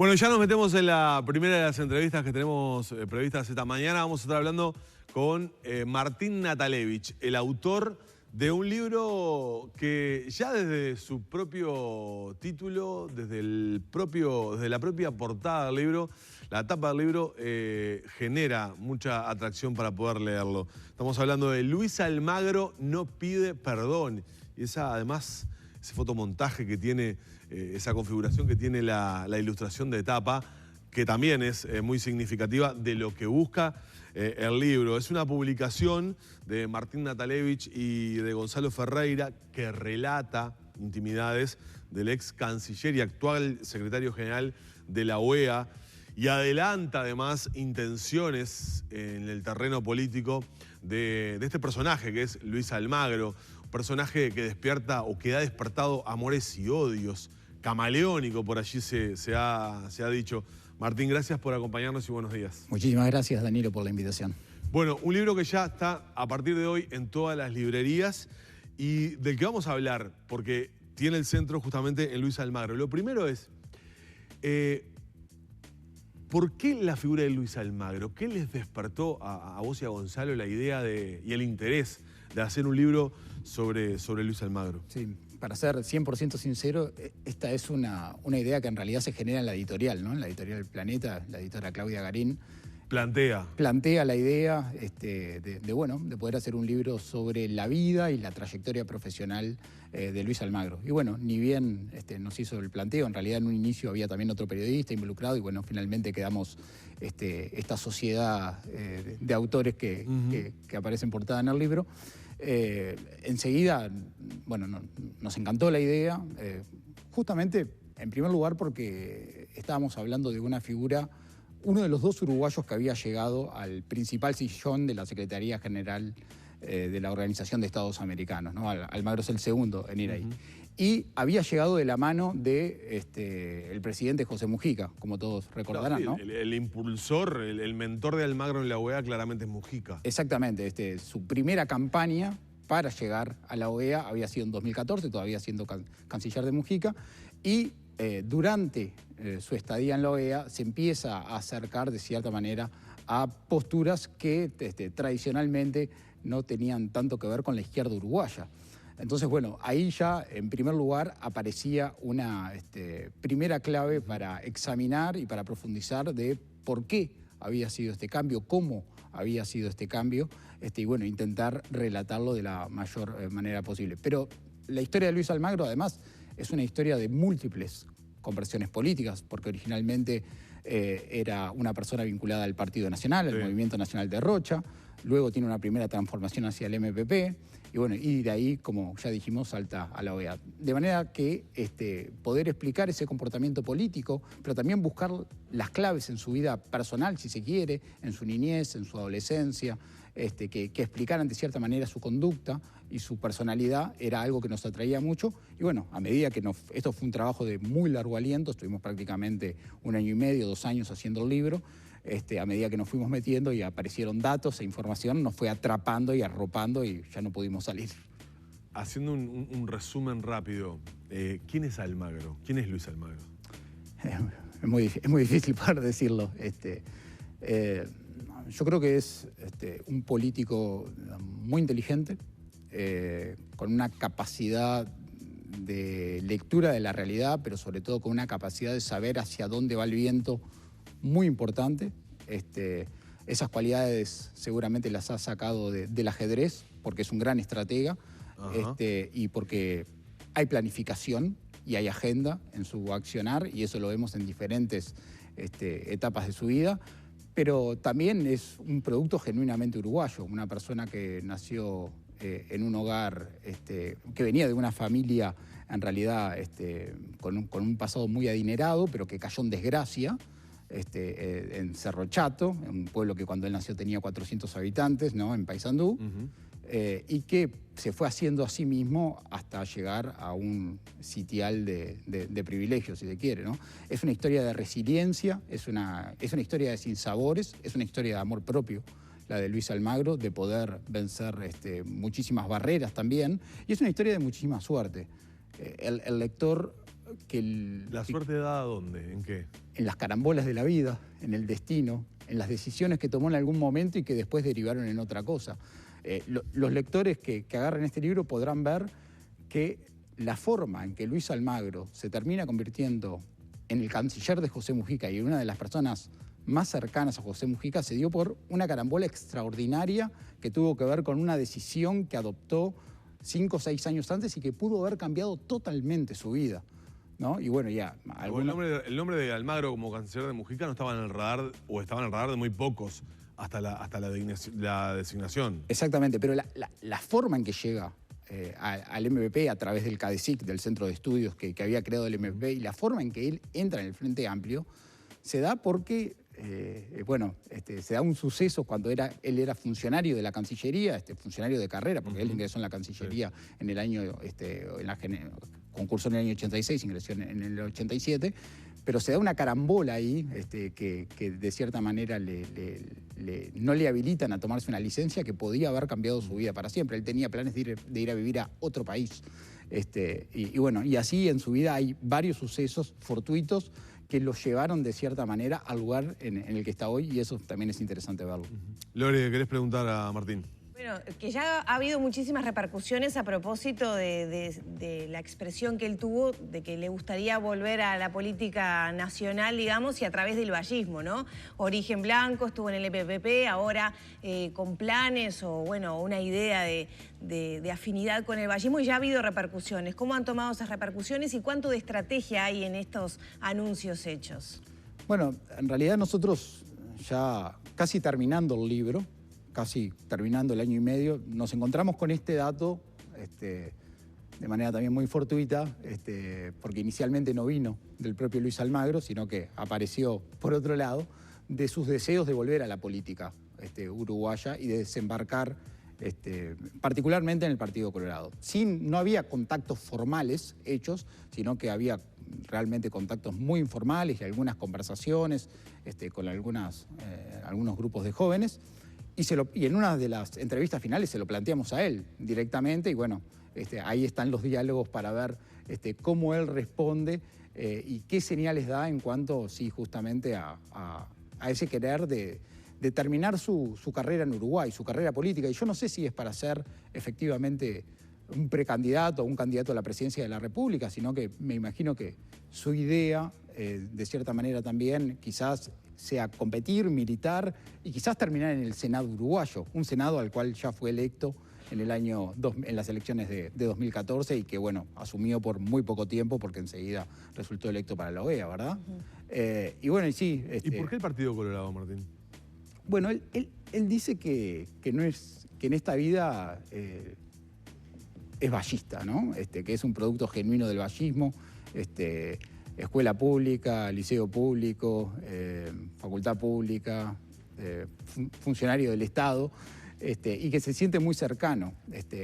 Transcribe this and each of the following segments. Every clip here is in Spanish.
Bueno, ya nos metemos en la primera de las entrevistas que tenemos previstas esta mañana. Vamos a estar hablando con Martín Natalevich, el autor de un libro que ya desde su propio título, desde la propia portada del libro, la tapa del libro, genera mucha atracción para poder leerlo. Estamos hablando de Luis Almagro no pide perdón. Y además, ese fotomontaje que tiene, esa configuración que tiene la ilustración de tapa, que también es muy significativa de lo que busca el libro. Es una publicación de Martín Natalevich y de Gonzalo Ferreira que relata intimidades del ex canciller y actual secretario general de la OEA y adelanta además intenciones en el terreno político de este personaje que es Luis Almagro, un personaje que despierta o que ha despertado amores y odios, camaleónico por allí se ha dicho. Martín, gracias por acompañarnos y buenos días. Muchísimas gracias, Danilo, por la invitación. Bueno, un libro que ya está a partir de hoy en todas las librerías y del que vamos a hablar, porque tiene el centro justamente en Luis Almagro. Lo primero es, ¿por qué la figura de Luis Almagro? ¿Qué les despertó a vos y a Gonzalo la idea y el interés de hacer un libro sobre Luis Almagro? Sí, para ser 100% sincero, esta es una idea que en realidad se genera en la editorial, ¿no? En la editorial Planeta, la editora Claudia Garín. Plantea la idea de poder hacer un libro sobre la vida y la trayectoria profesional de Luis Almagro. Y bueno, ni bien nos hizo el planteo, en realidad en un inicio había también otro periodista involucrado y bueno, finalmente quedamos esta sociedad de autores que aparecen portada en el libro. Enseguida, bueno, nos encantó la idea, justamente en primer lugar porque estábamos hablando de una figura, uno de los dos uruguayos que había llegado al principal sillón de la Secretaría General de la Organización de Estados Americanos, ¿no? Almagro es el segundo en ir ahí. Y había llegado de la mano de el presidente José Mujica, como todos recordarán, ¿no? El impulsor, el mentor de Almagro en la OEA claramente es Mujica. Exactamente, su primera campaña para llegar a la OEA había sido en 2014, todavía siendo canciller de Mujica, y durante su estadía en la OEA se empieza a acercar de cierta manera a posturas que tradicionalmente no tenían tanto que ver con la izquierda uruguaya. Entonces, bueno, ahí ya en primer lugar aparecía una primera clave para examinar y para profundizar de por qué había sido este cambio, cómo había sido este cambio, y bueno, intentar relatarlo de la mayor manera posible. Pero la historia de Luis Almagro, además, es una historia de múltiples conversiones políticas, porque originalmente era una persona vinculada al Partido Nacional, al Movimiento Nacional de Rocha, luego tiene una primera transformación hacia el MPP, y bueno, y de ahí, como ya dijimos, salta a la OEA. De manera que poder explicar ese comportamiento político, pero también buscar las claves en su vida personal, si se quiere, en su niñez, en su adolescencia, que explicaran de cierta manera su conducta y su personalidad, era algo que nos atraía mucho. Y bueno, a medida que esto fue un trabajo de muy largo aliento, estuvimos prácticamente 1 año y medio, 2 años haciendo el libro, a medida que nos fuimos metiendo y aparecieron datos e información, nos fue atrapando y arropando y ya no pudimos salir. Haciendo un resumen rápido, ¿quién es Almagro? ¿Quién es Luis Almagro? Es muy difícil poder decirlo. Yo creo que es un político muy inteligente, con una capacidad de lectura de la realidad, pero sobre todo con una capacidad de saber hacia dónde va el viento muy importante. Esas cualidades seguramente las ha sacado del ajedrez, porque es un gran estratega, y porque hay planificación y hay agenda en su accionar, y eso lo vemos en diferentes etapas de su vida. Pero también es un producto genuinamente uruguayo, una persona que nació en un hogar, que venía de una familia en realidad con un pasado muy adinerado, pero que cayó en desgracia en Cerro Chato, un pueblo que cuando él nació tenía 400 habitantes, ¿no? En Paysandú, y que se fue haciendo a sí mismo hasta llegar a un sitial de privilegios, si se quiere, ¿no? Es una historia de resiliencia, es una historia de sinsabores, es una historia de amor propio, la de Luis Almagro, de poder vencer muchísimas barreras también, y es una historia de muchísima suerte. El lector ¿La suerte dada dónde? ¿En qué? En las carambolas de la vida, en el destino, en las decisiones que tomó en algún momento y que después derivaron en otra cosa. Los lectores que agarren este libro podrán ver que la forma en que Luis Almagro se termina convirtiendo en el canciller de José Mujica y en una de las personas más cercanas a José Mujica se dio por una carambola extraordinaria que tuvo que ver con una decisión que adoptó 5 o 6 años antes y que pudo haber cambiado totalmente su vida, ¿no? Y bueno, ya... El nombre de Almagro como canciller de Mujica no estaba en el radar, o estaba en el radar de muy pocos hasta la designación. Exactamente, pero la forma en que llega al MPP a través del CADESIC, del centro de estudios que había creado el MPP, y la forma en que él entra en el Frente Amplio, se da porque, se da un suceso cuando él era funcionario de la Cancillería, funcionario de carrera, porque él ingresó en la Cancillería en el año, concursó en el año 86, ingresó en el 87, pero se da una carambola ahí que de cierta manera no le habilitan a tomarse una licencia que podía haber cambiado su vida para siempre. Él tenía planes de ir a vivir a otro país. Y así en su vida hay varios sucesos fortuitos que lo llevaron de cierta manera al lugar en el que está hoy, y eso también es interesante verlo. Lore, ¿querés preguntar a Martín? Bueno, que ya ha habido muchísimas repercusiones a propósito de la expresión que él tuvo de que le gustaría volver a la política nacional, digamos, y a través del vallismo, ¿no? Origen blanco, estuvo en el EPPP, ahora con planes o, bueno, una idea de afinidad con el vallismo, y ya ha habido repercusiones. ¿Cómo han tomado esas repercusiones y cuánto de estrategia hay en estos anuncios hechos? Bueno, en realidad nosotros ya casi terminando el libro, casi terminando el año y medio, nos encontramos con este dato de manera también muy fortuita, porque inicialmente no vino del propio Luis Almagro, sino que apareció por otro lado, de sus deseos de volver a la política uruguaya y de desembarcar particularmente en el Partido Colorado. No había contactos formales hechos, sino que había realmente contactos muy informales y algunas conversaciones con algunos grupos de jóvenes. Y en una de las entrevistas finales se lo planteamos a él directamente, y bueno, ahí están los diálogos para ver cómo él responde y qué señales da en cuanto, sí, justamente a ese querer de terminar su carrera en Uruguay, su carrera política. Y yo no sé si es para ser efectivamente un precandidato o un candidato a la presidencia de la República, sino que me imagino que su idea, de cierta manera también, quizás sea competir, militar y quizás terminar en el Senado uruguayo, un Senado al cual ya fue electo en las elecciones de 2014 y que, bueno, asumió por muy poco tiempo porque enseguida resultó electo para la OEA, ¿verdad? Y bueno, y sí... ¿Y por qué el Partido Colorado, Martín? Bueno, él dice que en esta vida es vallista, ¿no? Que es un producto genuino del vallismo, escuela pública, liceo público, facultad pública, funcionario del Estado, y que se siente muy cercano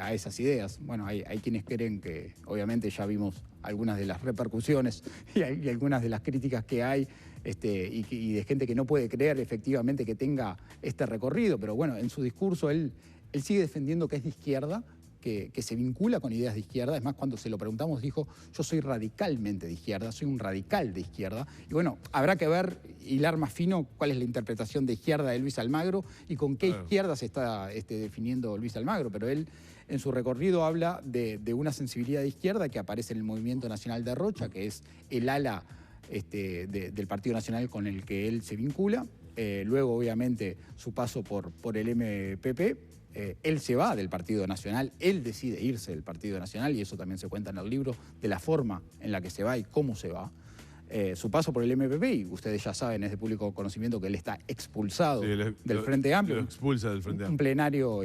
a esas ideas. Bueno, hay quienes creen que, obviamente ya vimos algunas de las repercusiones y algunas de las críticas que hay, y de gente que no puede creer efectivamente que tenga este recorrido, pero bueno, en su discurso él sigue defendiendo que es de izquierda, que se vincula con ideas de izquierda. Es más, cuando se lo preguntamos dijo: yo soy radicalmente de izquierda, soy un radical de izquierda. Y bueno, habrá que ver, hilar más fino cuál es la interpretación de izquierda de Luis Almagro y con qué izquierda se está definiendo Luis Almagro. Pero él en su recorrido habla de una sensibilidad de izquierda que aparece en el Movimiento Nacional de Rocha, que es el ala del Partido Nacional con el que él se vincula. Luego, obviamente, su paso por el MPP. Él se va del Partido Nacional, él decide irse del Partido Nacional, y eso también se cuenta en el libro, de la forma en la que se va y cómo se va. Su paso por el MPP, y ustedes ya saben, es de público conocimiento que él está expulsado del Frente Amplio. Lo expulsa del Frente Amplio. Un plenario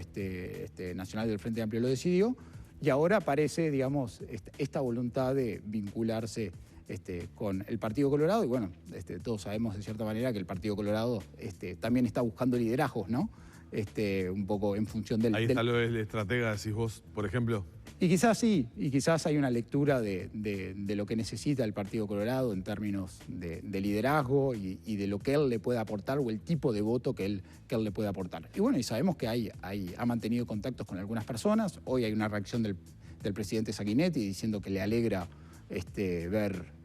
nacional del Frente Amplio lo decidió, y ahora aparece, digamos, esta voluntad de vincularse con el Partido Colorado. Y bueno, todos sabemos de cierta manera que el Partido Colorado también está buscando liderazgos, ¿no? Un poco en función del... Ahí está lo del estratega, decís vos, por ejemplo. Y quizás sí, y quizás hay una lectura de lo que necesita el Partido Colorado en términos de liderazgo y de lo que él le puede aportar, o el tipo de voto que él le puede aportar. Y bueno, y sabemos que ha mantenido contactos con algunas personas. Hoy hay una reacción del presidente Sanguinetti diciendo que le alegra ver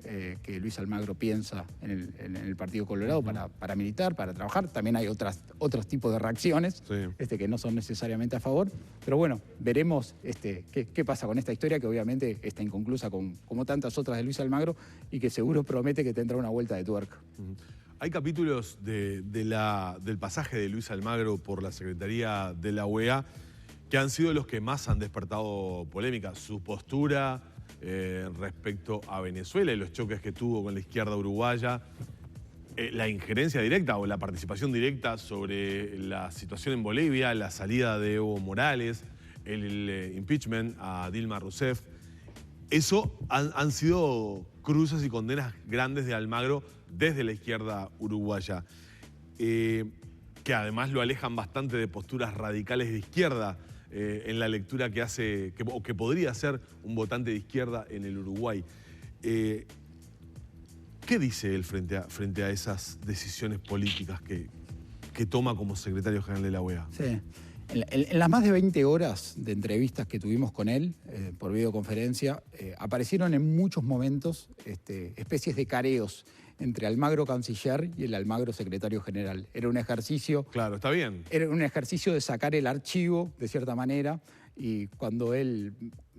que Luis Almagro piensa en el Partido Colorado para militar, para trabajar. También hay otros tipos de reacciones que no son necesariamente a favor. Pero bueno, veremos qué pasa con esta historia, que obviamente está inconclusa como tantas otras de Luis Almagro y que seguro promete que tendrá una vuelta de tuerca. Hay capítulos del pasaje de Luis Almagro por la Secretaría de la OEA que han sido los que más han despertado polémica. Su postura respecto a Venezuela y los choques que tuvo con la izquierda uruguaya, la injerencia directa o la participación directa sobre la situación en Bolivia, la salida de Evo Morales, el impeachment a Dilma Rousseff. Eso han sido cruces y condenas grandes de Almagro desde la izquierda uruguaya, que además lo alejan bastante de posturas radicales de izquierda en la lectura que hace, o que podría ser un votante de izquierda en el Uruguay. ¿Qué dice él frente a esas decisiones políticas que toma como secretario general de la OEA? Sí. En las más de 20 horas de entrevistas que tuvimos con él por videoconferencia, aparecieron en muchos momentos especies de careos entre Almagro canciller y el Almagro secretario general. Era un ejercicio... Claro, está bien. Era un ejercicio de sacar el archivo, de cierta manera, y cuando él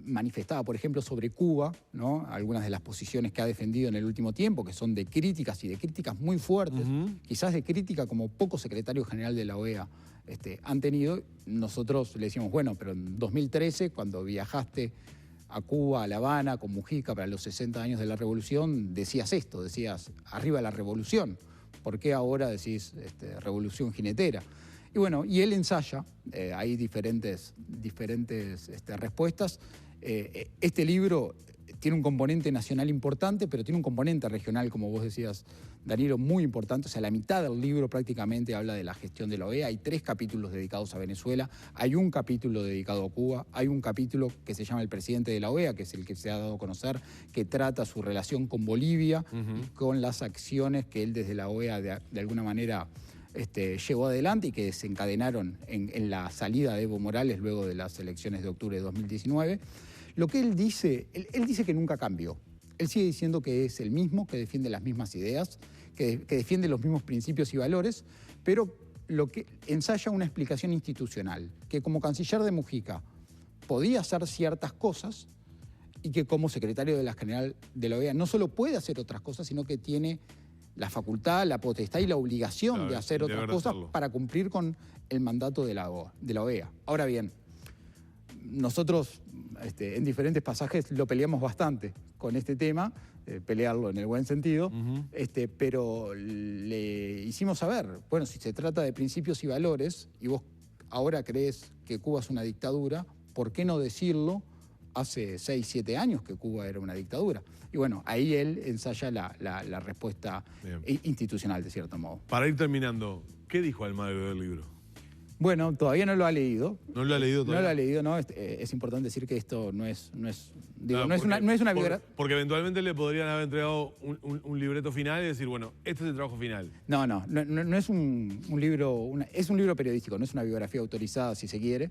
manifestaba, por ejemplo, sobre Cuba, ¿no?, algunas de las posiciones que ha defendido en el último tiempo, que son de críticas y de críticas muy fuertes, quizás de crítica como poco secretario general de la OEA han tenido, nosotros le decimos, bueno, pero en 2013, cuando viajaste a Cuba, a La Habana, con Mujica para los 60 años de la Revolución, decías esto, decías, arriba la revolución. ¿Por qué ahora decís revolución jinetera? Y bueno, y él ensaya, hay diferentes respuestas. Este libro tiene un componente nacional importante, pero tiene un componente regional, como vos decías, Danilo, muy importante. O sea, la mitad del libro prácticamente habla de la gestión de la OEA. Hay 3 capítulos dedicados a Venezuela, hay un capítulo dedicado a Cuba, hay un capítulo que se llama El presidente de la OEA, que es el que se ha dado a conocer, que trata su relación con Bolivia y con las acciones que él desde la OEA de alguna manera llevó adelante y que desencadenaron en la salida de Evo Morales luego de las elecciones de octubre de 2019. Lo que él dice que nunca cambió. Él sigue diciendo que es el mismo, que defiende las mismas ideas, que defiende los mismos principios y valores, pero lo que ensaya una explicación institucional, que como canciller de Mujica podía hacer ciertas cosas y que como secretario de la General de la OEA no solo puede hacer otras cosas, sino que tiene la facultad, la potestad y la obligación de hacer otras cosas para cumplir con el mandato de la OEA. Ahora bien, nosotros en diferentes pasajes lo peleamos bastante con este tema, pelearlo en el buen sentido, pero le hicimos saber, bueno, si se trata de principios y valores y vos ahora crees que Cuba es una dictadura, ¿por qué no decirlo hace 6, 7 años que Cuba era una dictadura? Y bueno, ahí él ensaya la respuesta institucional, de cierto modo. Para ir terminando, ¿qué dijo Almagro del libro? Bueno, todavía no lo ha leído. ¿No lo ha leído todavía? No lo ha leído, ¿no? Es importante decir que esto no es una biografía. Porque eventualmente le podrían haber entregado un libreto final y decir, bueno, este es el trabajo final. No es un libro, es un libro periodístico, no es una biografía autorizada, si se quiere.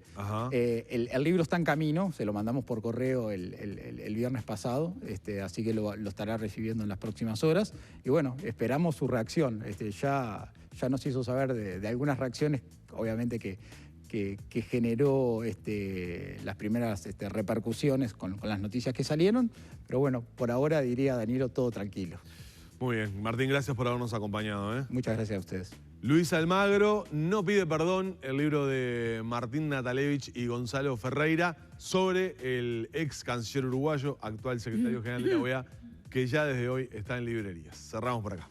El libro está en camino, se lo mandamos por correo el viernes pasado, así que lo estará recibiendo en las próximas horas. Y bueno, esperamos su reacción. Ya nos hizo saber de algunas reacciones, obviamente que generó las primeras repercusiones con las noticias que salieron, pero bueno, por ahora diría Danilo, todo tranquilo. Muy bien, Martín, gracias por habernos acompañado. Muchas gracias a ustedes. Luis Almagro no pide perdón, el libro de Martín Natalevich y Gonzalo Ferreira sobre el ex canciller uruguayo, actual secretario general de la OEA, que ya desde hoy está en librerías. Cerramos por acá.